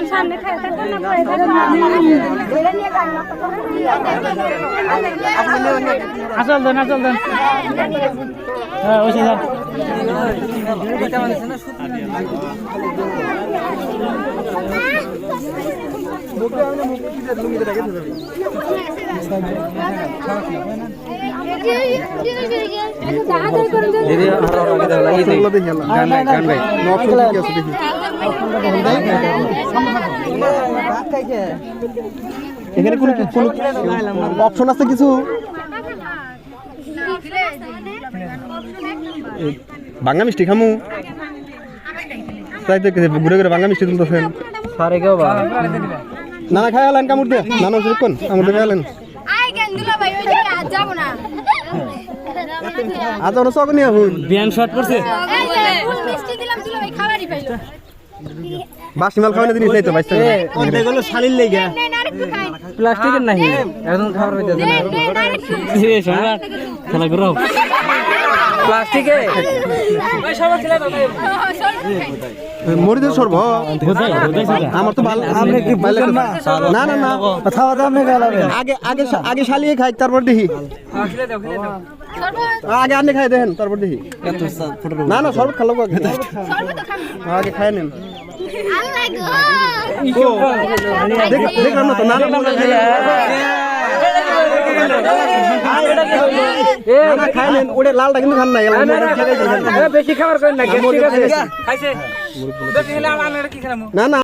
সামনে আসল দেন হ্যাঁ ওই এখানে কোন অপশন আছে কিছু? বাংলা মিষ্টি খামু তাই তো ঘুরে ঘুরে বাংলা মিষ্টি তুলতেছেন। না না খাই আলেন কামড় দিয়ে না না কোন কামড় দিয়ে আলেন আজ অনেক শখ নিয়ে হুন বিয়ান শর্ট করছে বাসি মাল খাওয়ানো জিনিস নাই তো বাইশ টাকা এগুলো শালির লেগে প্লাস্টিকের নাই একদম খাবার হইতে দেন খেলা করো প্লাস্টিকে মরিদের সর্ব আমার তো ভালো না না না আগে আগে আগে শালিয়ে খাই তারপর দেখি আগে আপনি খাই দেখেন তারপর দেখি না না শরবত খালো আগে খাই নেন দেখলাম না তো না খাই নেন ওটা লালটা কিন্তু খান নাই বেশি খাবার করেন না না না